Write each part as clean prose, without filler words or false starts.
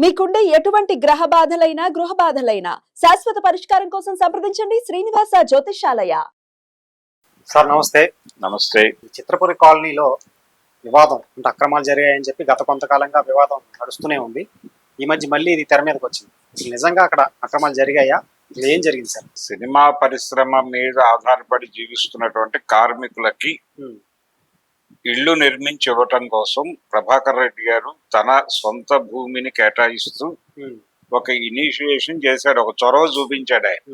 మీకుండే ఎటువంటి గ్రహ బాధలైనా గృహ బాధలైనా శాశ్వత పరిష్కారం కోసం సంప్రదించండి శ్రీనివాస జ్యోతిషాలయ. సార్ నమస్తే. నమస్తే. చిత్రపురి కాలనీలో వివాదం అంటే అక్రమాలు జరిగాయని చెప్పి గత కొంతకాలంగా వివాదం నడుస్తూనే ఉంది. ఈ మధ్య మళ్ళీ ఇది తెర మీదకి వచ్చింది. నిజంగా అక్కడ అక్రమాలు జరిగాయా? ఏం జరిగింది సార్? సినిమా పరిశ్రమ మీద ఆధారపడి జీవిస్తున్నటువంటి కార్మికులకి ఇళ్లు నిర్మించి ఇవ్వటం కోసం ప్రభాకర్ రెడ్డి గారు తన సొంత భూమిని కేటాయిస్తూ ఒక ఇనిషియేషన్ చేశాడు, ఒక చొరవ చూపించాడు ఆయన.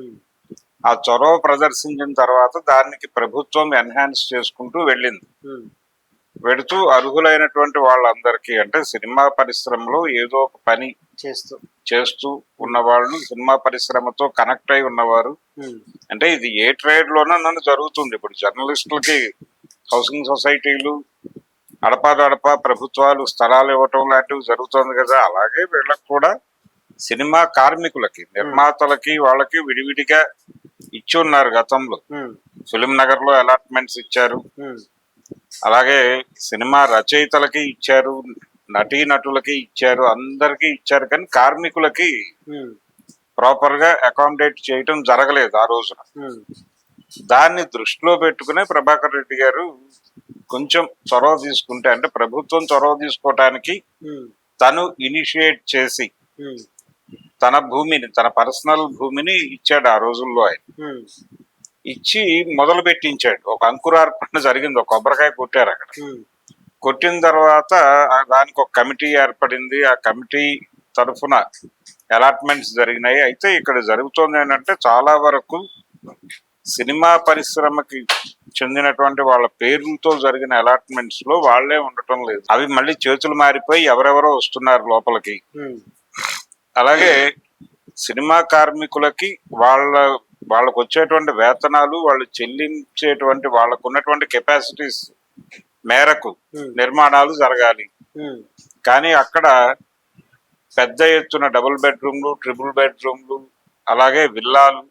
ఆ చొరవ ప్రదర్శించిన తర్వాత దానికి ప్రభుత్వం ఎన్హాన్స్ చేసుకుంటూ వెళ్ళింది. వెడుతూ అర్హులైనటువంటి వాళ్ళందరికీ, అంటే సినిమా పరిశ్రమలో ఏదో ఒక పని చేస్తూ ఉన్నవాళ్ళు, సినిమా పరిశ్రమతో కనెక్ట్ అయి ఉన్నవారు, అంటే ఇది ఏ ట్రేడ్ లోనూ నన్ను జరుగుతుంది. ఇప్పుడు జర్నలిస్టులకి హౌసింగ్ సొసైటీలు అడపాదడపా ప్రభుత్వాలు స్థలాలు ఇవ్వటం లాంటివి జరుగుతుంది కదా, అలాగే వీళ్ళకి కూడా సినిమా కార్మికులకి, నిర్మాతలకి, వాళ్ళకి విడివిడిగా ఇచ్చి ఉన్నారు. గతంలో ఫిలిం నగర్ లో అలాట్మెంట్స్ ఇచ్చారు, అలాగే సినిమా రచయితలకి ఇచ్చారు, నటీనటులకి ఇచ్చారు, అందరికి ఇచ్చారు. కానీ కార్మికులకి ప్రాపర్ గా అకామిడేట్ చేయటం జరగలేదు ఆ రోజున. దాన్ని దృష్టిలో పెట్టుకునే ప్రభాకర్ రెడ్డి గారు కొంచెం చొరవ తీసుకుంటే, అంటే ప్రభుత్వం చొరవ తీసుకోవటానికి తను ఇనిషియేట్ చేసి తన భూమిని, తన పర్సనల్ భూమిని ఇచ్చాడు ఆ రోజుల్లో. ఆయన ఇచ్చి మొదలు పెట్టించాడు. ఒక అంకురార్పణ జరిగింది, ఒక కొబ్బరికాయ కొట్టారు అక్కడ. కొట్టిన తర్వాత దానికి ఒక కమిటీ ఏర్పడింది. ఆ కమిటీ తరఫున అలాట్మెంట్స్ జరిగినాయి. అయితే ఇక్కడ జరుగుతోంది ఏంటంటే, చాలా వరకు సినిమా పరిశ్రమకి చెందినటువంటి వాళ్ళ పేర్లతో జరిగిన అలాట్మెంట్స్ లో వాళ్లే ఉండటం లేదు. అవి మళ్ళీ చేతులు మారిపోయి ఎవరెవరో వస్తున్నారు లోపలికి. అలాగే సినిమా కార్మికులకి వాళ్ళకు వచ్చేటువంటి వేతనాలు, వాళ్ళు చెల్లించేటువంటి వాళ్ళకు ఉన్నటువంటి కెపాసిటీస్ మేరకు నిర్మాణాలు జరగాలి. కానీ అక్కడ పెద్ద ఎత్తున డబుల్ బెడ్రూమ్లు, ట్రిపుల్ బెడ్రూమ్లు, అలాగే విల్లాలు,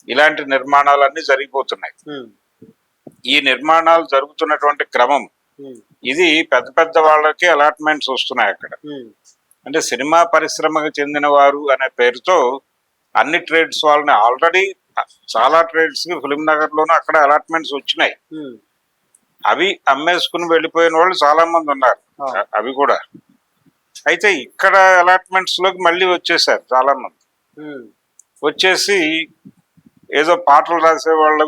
ఇలాంటి నిర్మాణాలన్నీ జరిగిపోతున్నాయి. ఈ నిర్మాణాలు జరుగుతున్నటువంటి క్రమం ఇది పెద్ద పెద్ద వాళ్ళకి అలాట్మెంట్స్ వస్తున్నాయి అక్కడ. అంటే సినిమా పరిశ్రమకు చెందిన వారు అనే పేరుతో అన్ని ట్రేడ్స్ వాళ్ళని, ఆల్రెడీ చాలా ట్రేడ్స్ కి ఫిలిం నగర్ లోనూ అక్కడ అలాట్మెంట్స్ వచ్చినాయి. అవి అమ్మేసుకుని వెళ్ళిపోయిన వాళ్ళు చాలా మంది ఉన్నారు, అవి కూడా. అయితే ఇక్కడ అలాట్మెంట్స్ లోకి మళ్ళీ వచ్చేసారు చాలా మంది. వచ్చేసి ఏదో పాటలు రాసే వాళ్ళు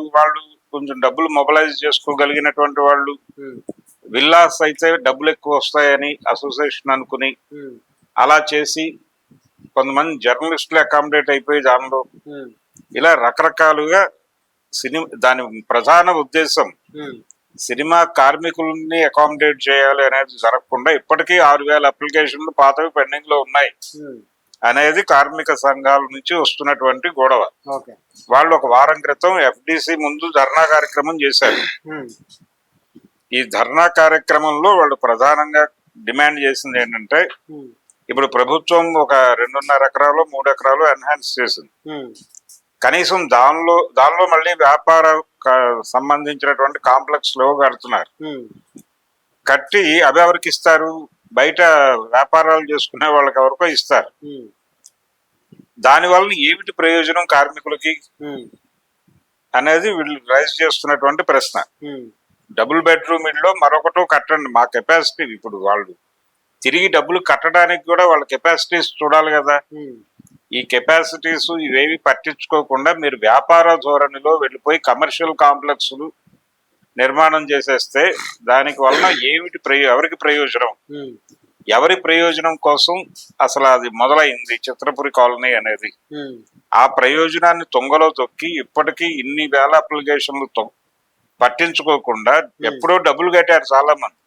కొంచెం డబ్బులు మొబిలైజ్ చేసుకోగలిగినటువంటి వాళ్ళు, విల్లాస్ అయితే డబ్బులు ఎక్కువ వస్తాయని అసోసియేషన్ అనుకుని అలా చేసి కొంతమంది జర్నలిస్టులు అకామిడేట్ అయిపోయి దానిలో ఇలా రకరకాలుగా దాని ప్రధాన ఉద్దేశం సినిమా కార్మికుల్ని అకామిడేట్ చేయాలి అనేది జరగకుండా ఇప్పటికీ 6,000 అప్లికేషన్లు పాతవి పెండింగ్ లో ఉన్నాయి అనేది కార్మిక సంఘాల నుంచి వస్తున్నటువంటి గొడవ. వాళ్ళు ఒక వారం క్రితం ఎఫ్డిసి ముందు ధర్నా కార్యక్రమం చేశారు. ఈ ధర్నా కార్యక్రమంలో వాళ్ళు ప్రధానంగా డిమాండ్ చేసింది ఏంటంటే, ఇప్పుడు ప్రభుత్వం ఒక 2.5 ఎకరాలు 3 ఎకరాలు ఎన్హాన్స్ చేసింది. కనీసం దానిలో మళ్ళీ వ్యాపార సంబంధించినటువంటి కాంప్లెక్స్ లో కడుతున్నారు. కట్టి అవి ఎవరికి ఇస్తారు? బయట వ్యాపారాలు చేసుకునే వాళ్ళకి ఎవరికో ఇస్తారు. దానివల్ల ఏమిటి ప్రయోజనం కార్మికులకి అనేది వీళ్ళు రైజ్ చేస్తున్నటువంటి ప్రశ్న. డబుల్ బెడ్రూమ్ ఇళ్ళలో మరొకటో కట్టండి, మా కెపాసిటీ. ఇప్పుడు వాళ్ళు తిరిగి డబ్బులు కట్టడానికి కూడా వాళ్ళ కెపాసిటీస్ చూడాలి కదా. ఈ కెపాసిటీస్ ఇవేవి పట్టించుకోకుండా మీరు వ్యాపార ధోరణిలో వెళ్ళిపోయి కమర్షియల్ కాంప్లెక్స్లు నిర్మాణం చేసేస్తే దానికి వలన ఏమిటి ఎవరికి ప్రయోజనం? ఎవరి ప్రయోజనం కోసం అసలు అది మొదలైంది చిత్రపురి కాలనీ అనేది. ఆ ప్రయోజనాన్ని తొంగలో తొక్కి ఇప్పటికీ ఇన్ని వేల అప్లికేషన్లు పట్టించుకోకుండా ఎప్పుడో డబ్బులు కట్టారు చాలా మంది.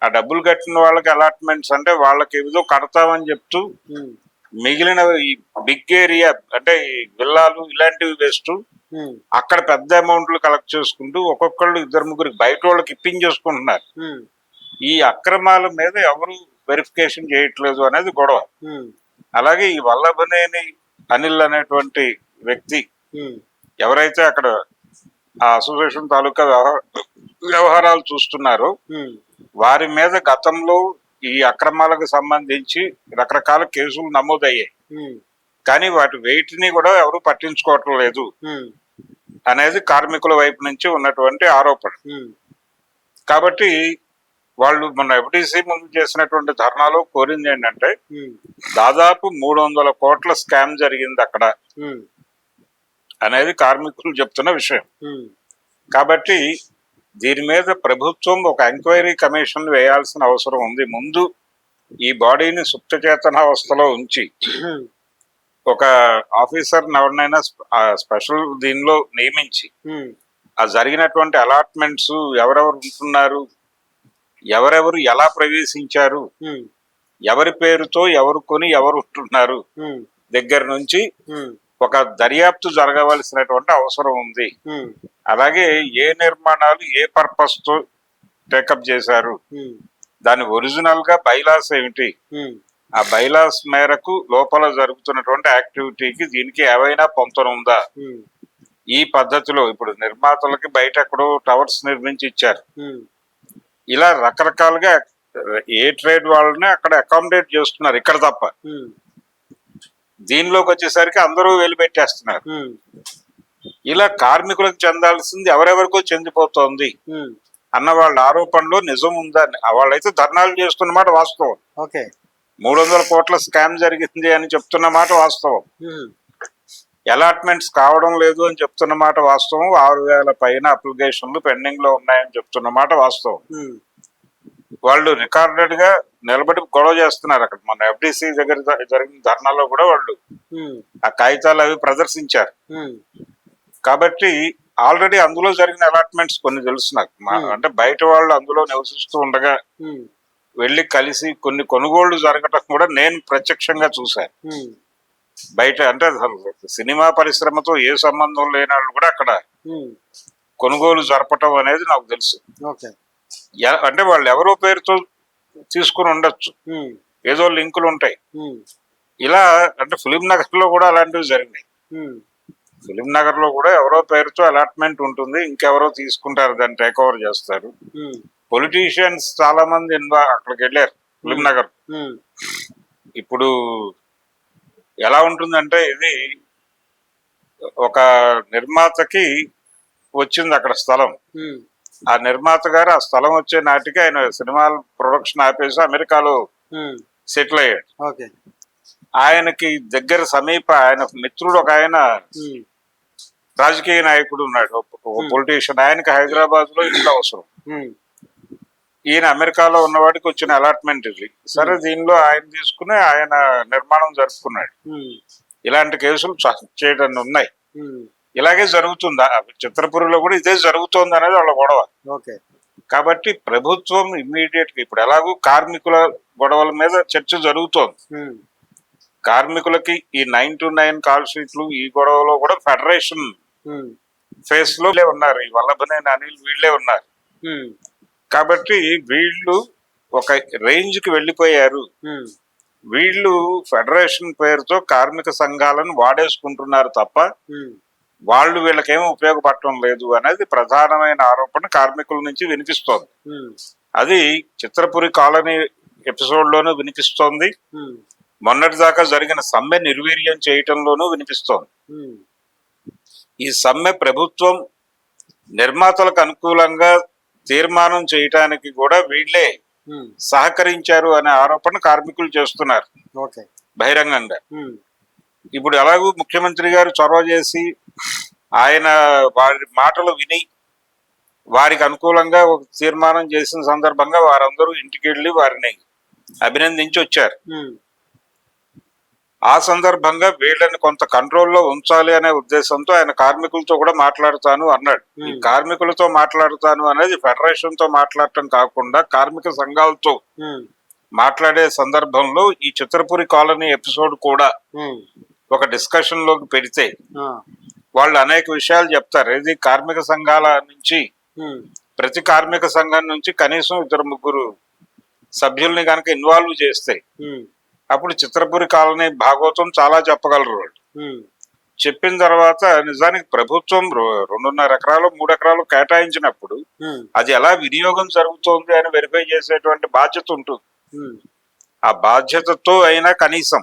ఆ డబ్బులు కట్టిన వాళ్ళకి అలాట్మెంట్స్ అంటే వాళ్ళకి ఏదో కడతామని చెప్తూ మిగిలిన ఈ బిగ్ ఏరియా అంటే ఈ విల్లాలు ఇలాంటివి వేస్తూ అక్కడ పెద్ద అమౌంట్లు కలెక్ట్ చేసుకుంటూ ఒక్కొక్కళ్ళు 2-3 బయట వాళ్ళకి ఇప్పించేసుకుంటున్నారు. ఈ అక్రమాల మీద ఎవరు వెరిఫికేషన్ చేయట్లేదు అనేది గొడవ. అలాగే ఈ వల్లభనేని అనిల్ అనేటువంటి వ్యక్తి ఎవరైతే అక్కడ ఆ అసోసియేషన్ తాలూకా వ్యవహారాలు చూస్తున్నారో వారి మీద గతంలో ఈ అక్రమాలకు సంబంధించి రకరకాల కేసులు నమోదయ్యాయి, కానీ వాటి వెయిట్ని కూడా ఎవరు పట్టించుకోవటం లేదు అనేది కార్మికుల వైపు నుంచి ఉన్నటువంటి ఆరోపణ. కాబట్టి వాళ్ళు మొన్న ఎఫ్డిసి ముందు చేసినటువంటి ధర్నాలో కోరింది ఏంటంటే దాదాపు 300 కోట్ల స్కామ్ జరిగింది అక్కడ అనేది కార్మికులు చెప్తున్న విషయం. కాబట్టి దీని మీద ప్రభుత్వం ఒక ఎంక్వైరీ కమిషన్ వేయాల్సిన అవసరం ఉంది. ముందు ఈ బాడీని సుప్తచేతనావస్థలో ఉంచి ఒక ఆఫీసర్ ఎవరినైనా స్పెషల్ దీనిలో నియమించి ఆ జరిగినటువంటి అలాట్మెంట్స్ ఎవరెవరు ఉంటున్నారు, ఎవరెవరు ఎలా ప్రవేశించారు, ఎవరి పేరుతో ఎవరు కొని ఎవరు ఉంటున్నారు దగ్గర నుంచి ఒక దర్యాప్తు జరగవలసినటువంటి అవసరం ఉంది. అలాగే ఏ నిర్మాణాలు ఏ పర్పస్ తో టేకప్ చేశారు, దాని ఒరిజినల్ గా బైలాస్ ఏమిటి, ఆ బైలాస్ మేరకు లోపల జరుగుతున్నటువంటి యాక్టివిటీకి దీనికి ఏవైనా పొంతన ఉందా, ఈ పద్ధతిలో ఇప్పుడు నిర్మాతలకి బయట ఎక్కడో టవర్స్ నిర్మించి ఇచ్చారు, ఇలా రకరకాలుగా ఏ ట్రేడ్ వాళ్ళని అక్కడ అకామిడేట్ చేస్తున్నారు ఇక్కడ తప్ప. దీనిలోకి వచ్చేసరికి అందరూ వెలిపెట్టేస్తున్నారు. ఇలా కార్మికులకు చెందాల్సింది ఎవరెవరికో చెందిపోతోంది అన్న వాళ్ళ ఆరోపణలో నిజం ఉందని వాళ్ళైతే ధర్నాలు చేస్తున్న మాట వాస్తవం. 300 కోట్ల స్కామ్ జరిగింది అని చెప్తున్న మాట వాస్తవం. అలాట్మెంట్స్ కావడం లేదు అని చెప్తున్న మాట వాస్తవం. 6,000 పైన అప్లికేషన్లు పెండింగ్ లో ఉన్నాయని చెప్తున్న మాట వాస్తవం. వాళ్ళు రికార్డెడ్ గా నిలబడి గొడవ చేస్తున్నారు. అక్కడ మన ఎఫ్డిసి దగ్గర జరిగిన ధర్నాలో కూడా వాళ్ళు ఆ కాగితాలు అవి ప్రదర్శించారు. కాబట్టి ఆల్రెడీ అందులో జరిగిన అలాట్మెంట్స్ కొన్ని తెలుసు నాకు. అంటే బయట వాళ్ళు అందులో నివసిస్తూ ఉండగా వెళ్ళి కలిసి కొన్ని కొనుగోళ్లు జరగటం కూడా నేను ప్రత్యక్షంగా చూశాను. బయట అంటే సినిమా పరిశ్రమతో ఏ సంబంధం లేని వాళ్ళు కూడా అక్కడ కొనుగోలు జరపటం అనేది నాకు తెలుసు. అంటే వాళ్ళు ఎవరో పేరుతో తీసుకుని ఉండొచ్చు, ఏదో లింకులు ఉంటాయి. ఇలా అంటే ఫిలిం నగర్ లో కూడా అలాంటివి జరిగినాయి. ఫిలిం నగర్ లో కూడా ఎవరో పేరుతో అలాట్మెంట్ ఉంటుంది, ఇంకెవరో తీసుకుంటారు, దాన్ని టేక్ ఓవర్ చేస్తారు. పొలిటీషియన్స్ చాలా మంది అక్కడికి వెళ్ళారు ఫిలిం నగర్. ఇప్పుడు ఎలా ఉంటుందంటే ఇది ఒక నిర్మాతకి వచ్చింది అక్కడ స్థలం. ఆ నిర్మాత గారు ఆ స్థలం వచ్చే నాటికి ఆయన సినిమాల ప్రొడక్షన్ ఆపేసి అమెరికాలో సెటిల్ అయ్యాడు. ఆయనకి దగ్గర సమీప ఆయన మిత్రుడు ఒక ఆయన రాజకీయ నాయకుడు ఉన్నాడు, పొలిటీషియన్. ఆయనకి హైదరాబాద్ లో ఇల్లు అవసరం. ఈయన అమెరికాలో ఉన్నవాడికి వచ్చిన అలాట్మెంట్ ఇది. సరే, దీనిలో ఆయన తీసుకుని ఆయన నిర్మాణం జరుపుకున్నాడు. ఇలాంటి కేసులు చేయడం ఉన్నాయి. ఇలాగే జరుగుతుందా చిత్రపురిలో కూడా ఇదే జరుగుతోంది అనేది వాళ్ళ గొడవ. కాబట్టి ప్రభుత్వం ఇమ్మీడియట్ గా ఇప్పుడు ఎలాగూ కార్మికుల గొడవల మీద చర్చ జరుగుతోంది. కార్మికులకి ఈ 9 to 9 కాల్ షీట్లు ఈ గొడవలో కూడా ఫెడరేషన్ ఫేస్ లో ఉన్నారు. ఈ వల్లభనేని అనిల్ వీళ్ళే ఉన్నారు. కాబట్టి వీళ్ళు ఒక రేంజ్ కి వెళ్ళిపోయారు. వీళ్ళు ఫెడరేషన్ పేరుతో కార్మిక సంఘాలను వాడేసుకుంటున్నారు తప్ప వాళ్ళు వీళ్ళకేమీ ఉపయోగపడటం లేదు అనేది ప్రధానమైన ఆరోపణ కార్మికుల నుంచి వినిపిస్తోంది. అది చిత్రపురి కాలనీ ఎపిసోడ్ లోనూ వినిపిస్తోంది, మొన్నటి దాకా జరిగిన సమ్మె నిర్వీర్యం చేయటంలోనూ వినిపిస్తోంది. ఈ సమ్మె ప్రభుత్వం నిర్మాతలకు అనుకూలంగా తీర్మానం చేయటానికి కూడా వీళ్ళే సహకరించారు అనే ఆరోపణ కార్మికులు చేస్తున్నారు బహిరంగంగా. ఇప్పుడు ఎలాగూ ముఖ్యమంత్రి గారు చొరవ చేసి ఆయన వారి మాటలు విని వారికి అనుకూలంగా ఒక తీర్మానం చేసిన సందర్భంగా వారందరూ ఇంటికి వెళ్ళి వారిని అభినందించి వచ్చారు. ఆ సందర్భంగా వీళ్ళని కొంత కంట్రోల్లో ఉంచాలి అనే ఉద్దేశంతో ఆయన కార్మికులతో కూడా మాట్లాడుతాను అన్నాడు. ఈ కార్మికులతో మాట్లాడుతాను అనేది ఫెడరేషన్ తో మాట్లాడటం కాకుండా కార్మిక సంఘాలతో మాట్లాడే సందర్భంలో ఈ చిత్రపురి కాలనీ ఎపిసోడ్ కూడా ఒక డిస్కషన్ లోకి పెడితే వాళ్ళు అనేక విషయాలు చెప్తారు. ఇది కార్మిక సంఘాల నుంచి ప్రతి కార్మిక సంఘం నుంచి కనీసం 2-3 సభ్యుల్ని కనుక ఇన్వాల్వ్ చేస్తే అప్పుడు చిత్రపురి కాలనీ భాగవతం చాలా చెప్పగలరు వాళ్ళు. చెప్పిన తర్వాత నిజానికి ప్రభుత్వం 2.5 ఎకరాలు 3 ఎకరాలు కేటాయించినప్పుడు అది ఎలా వినియోగం జరుగుతోంది అని వెరిఫై చేసేటువంటి బాధ్యత ఉంటుంది. ఉమ్, ఆ బాధ్యతతో అయినా కనీసం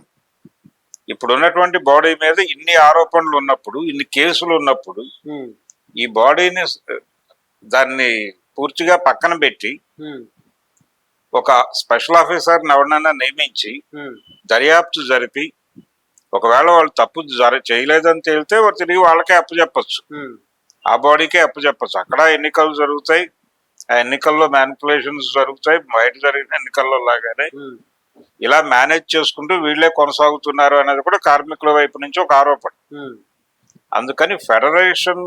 ఇప్పుడు ఉన్నటువంటి బాడీ మీద ఇన్ని ఆరోపణలు ఉన్నప్పుడు, ఇన్ని కేసులు ఉన్నప్పుడు ఉమ్, ఈ బాడీని దాన్ని పూర్తిగా పక్కన పెట్టి ఉమ్, ఒక స్పెషల్ ఆఫీసర్ ఎవరినైనా నియమించి ఉమ్, దర్యాప్తు జరిపి ఒకవేళ వాళ్ళు తప్పు చేయలేదని తేలితే తిరిగి వాళ్ళకే అప్పచెప్పచ్చు, ఉమ్, ఆ బాడీకే అప్పచెప్పచ్చు. అక్కడ ఎన్నికలు జరుగుతాయి, ఆ ఎన్నికల్లో మ్యానిపులేషన్స్ జరుగుతాయి, బయట జరిగిన ఎన్నికల్లో లాగానే ఉమ్, ఇలా మేనేజ్ చేసుకుంటూ వీళ్ళే కొనసాగుతున్నారు అనేది కూడా కార్మికుల వైపు నుంచి ఒక ఆరోపణ. ఉమ్, అందుకని ఫెడరేషన్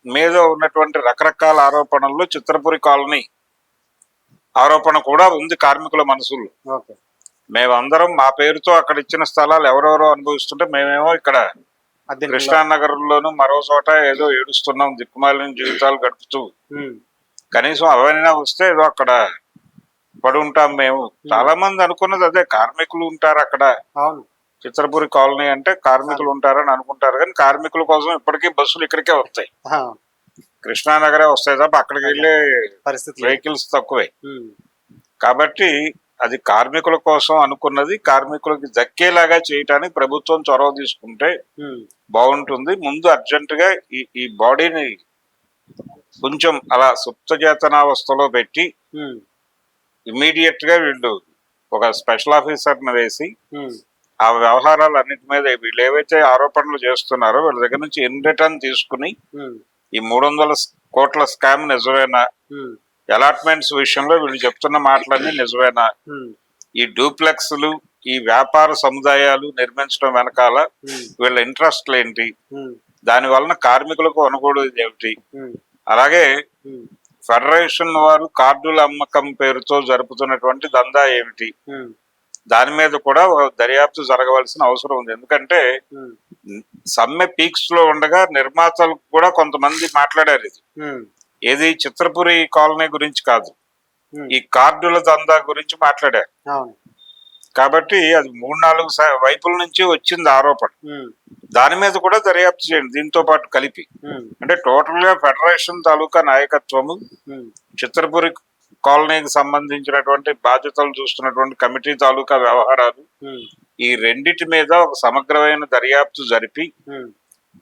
మీద ఉన్నటువంటి రకరకాల ఆరోపణల్లో చిత్రపురి కాలనీ ఆరోపణ కూడా ఉంది కార్మికుల మనసుల్లో. ఓకే. మేమందరం మా పేరుతో అక్కడ ఇచ్చిన స్థలాలు ఎవరెవరో అనుభవిస్తుంటే మేమేమో ఇక్కడ అద్దె కృష్ణానగర్ లోను మరో చోట ఏదో ఏడుస్తున్నాం, దిక్కుమాలిన జీవితాలు గడుపుతూ. ఉమ్, కనీసం అవైనా వస్తే ఏదో అక్కడ పడి ఉంటాం మేము. చాలా మంది అనుకున్నది అదే, కార్మికులు ఉంటారు అక్కడ. అవును. చిత్రపురి కాలనీ అంటే కార్మికులు ఉంటారని అనుకుంటారు, కానీ కార్మికుల కోసం ఇప్పటికీ బస్సులు ఇక్కడికే వస్తాయి, ఆ, కృష్ణానగరే వస్తాయి తప్ప అక్కడికి వెళ్ళే పరిస్థితి లేదు. వెహికల్స్ తక్కువే. ఉమ్, కాబట్టి అది కార్మికుల కోసం అనుకున్నది కార్మికులకి దక్కేలాగా చేయటానికి ప్రభుత్వం చొరవ తీసుకుంటే ఉమ్, బాగుంటుంది. ముందు అర్జెంట్ గా ఈ బాడీని కొంచెం అలా సుప్తచేతనావస్థలో పెట్టి ఉమ్, ఇమీడియట్ గా వీళ్ళు ఒక స్పెషల్ ఆఫీసర్ ని వేసి ఉమ్, ఆ వ్యవహారాలు అన్నిటి మీద వీళ్ళు ఏవైతే ఆరోపణలు చేస్తున్నారో వీళ్ళ దగ్గర నుంచి ఇన్ రిటర్న్ తీసుకుని ఉమ్, ఈ 300 కోట్ల స్కామ్ నిజమేనా, ఉమ్, అలాట్మెంట్స్ విషయంలో వీళ్ళు చెప్తున్న మాటలన్నీ నిజమేనా, ఉమ్, ఈ డూప్లెక్స్లు ఈ వ్యాపార సముదాయాలు నిర్మించడం వెనకాల ఉమ్, వీళ్ళ ఇంట్రెస్ట్లు ఏంటి, ఉమ్, దాని వలన కార్మికులకు అనుకూడదు ఏమిటి, ఉమ్, అలాగే ఉమ్, ఫెడరేషన్ వారు కార్డుల అమ్మకం పేరుతో జరుపుతున్నటువంటి దందా ఏమిటి, ఉమ్, దాని మీద కూడా ఒక దర్యాప్తు జరగవలసిన అవసరం ఉంది. ఎందుకంటే ఉమ్, సమ్మె పీక్స్ లో ఉండగా నిర్మాతలు కూడా కొంతమంది మాట్లాడారు ఇది. ఉమ్, ఏది చిత్రపురి కాలనీ గురించి కాదు, ఉమ్, ఈ కార్డుల దందా గురించి మాట్లాడారు. అవును. కాబట్టి అది 3-4 వైపుల నుంచి వచ్చింది ఆరోపణ. ఉమ్, దాని మీద కూడా దర్యాప్తు చేయండి దీంతో పాటు కలిపి. ఉమ్, అంటే టోటల్ గా ఫెడరేషన్ తాలూకా నాయకత్వము, ఉమ్, చిత్రపురి కాలనీకి సంబంధించినటువంటి బాధ్యతలు చూస్తున్నటువంటి కమిటీ తాలూకా వ్యవహారాలు, ఉమ్, ఈ రెండిటి మీద ఒక సమగ్రమైన దర్యాప్తు జరిపి ఉమ్,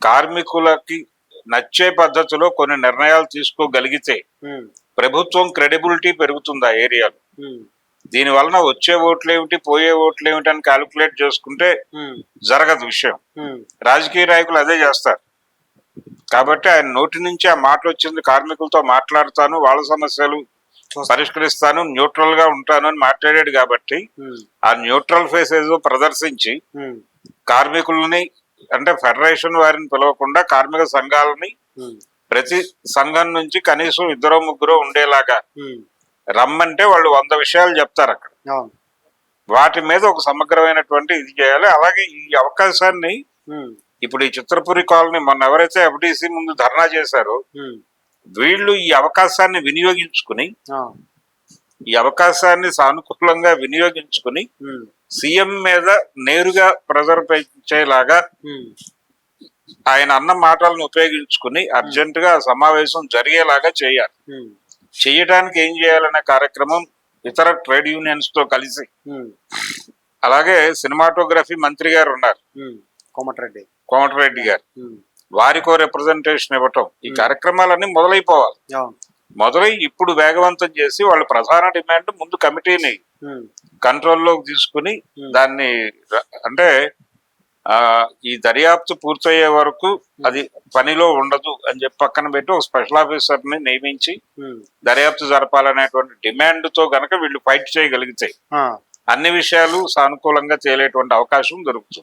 కార్మికులకి నచ్చే పద్ధతిలో కొన్ని నిర్ణయాలు తీసుకోగలిగితే ఉమ్, ప్రభుత్వం క్రెడిబిలిటీ పెరుగుతుంది ఆ ఏరియాలో. ఉమ్, దీని వలన వచ్చే ఓట్లేమిటి పోయే ఓట్లేమిటి అని క్యాలిక్యులేట్ చేసుకుంటే ఉమ్, జరగదు విషయం. ఉమ్, రాజకీయ నాయకులు అదే చేస్తారు. కాబట్టి ఆయన నోటి నుంచి ఆ మాట వచ్చింది, కార్మికులతో మాట్లాడతాను, వాళ్ళ సమస్యలు పరిష్కరిస్తాను, న్యూట్రల్ గా ఉంటాను అని మాట్లాడాడు. కాబట్టి ఉమ్, ఆ న్యూట్రల్ ఫేస్ ఏదో ప్రదర్శించి ఉమ్, కార్మికులని అంటే ఫెడరేషన్ వారిని పిలవకుండా కార్మిక సంఘాలని ఉమ్, ప్రతి సంఘం నుంచి కనీసం 2-3 ఉండేలాగా ఉమ్, రమ్మంటే వాళ్ళు 100 విషయాలు చెప్తారు అక్కడ. అవును. వాటి మీద ఒక సమగ్రమైనటువంటి ఇది చేయాలి. అలాగే ఈ అవకాశాన్ని ఉమ్, ఇప్పుడు ఈ చిత్రపురి కాలనీ మొన్న ఎవరైతే ఎఫ్డిసి ముందు ధర్నా చేశారో ఉమ్, వీళ్ళు ఈ అవకాశాన్ని వినియోగించుకుని, ఆ, ఈ అవకాశాన్ని సానుకూలంగా వినియోగించుకుని ఉమ్, సీఎం మీద నేరుగా ప్రెజర్ పెంచేలాగా ఉమ్, ఆయన అన్న మాటలను ఉపయోగించుకుని అర్జెంట్ గా సమావేశం జరిగేలాగా చేయాలి. ఉమ్, చేయడానికి ఏం చేయాలనే కార్యక్రమం ఇతర ట్రేడ్ యూనియన్స్ తో కలిసి, ఉమ్, అలాగే సినిమాటోగ్రఫీ మంత్రి గారు ఉన్నారు ఉమ్, కోమటిరెడ్డి. కోమటిరెడ్డి గారు, ఉమ్, వారికో రిప్రజెంటేషన్ ఇవ్వటం, ఈ కార్యక్రమాలన్నీ మొదలైపోవాలి. అవును. మొదలై ఇప్పుడు వేగవంతం చేసి వాళ్ళ ప్రధాన డిమాండ్ ముందు కమిటీని ఉమ్, కంట్రోల్లోకి తీసుకుని దాన్ని అంటే ఈ దర్యాప్తు పూర్తయ్యే వరకు అది పనిలో ఉండదు అని చెప్పి పక్కన పెట్టి ఒక స్పెషల్ ఆఫీసర్ ని నియమించి ఉమ్, దర్యాప్తు జరపాలనేటువంటి డిమాండ్ తో గనక వీళ్ళు ఫైట్ చేయగలిగితే ఆ, అన్ని విషయాలు సానుకూలంగా తేలేటువంటి అవకాశం దొరుకుతుంది.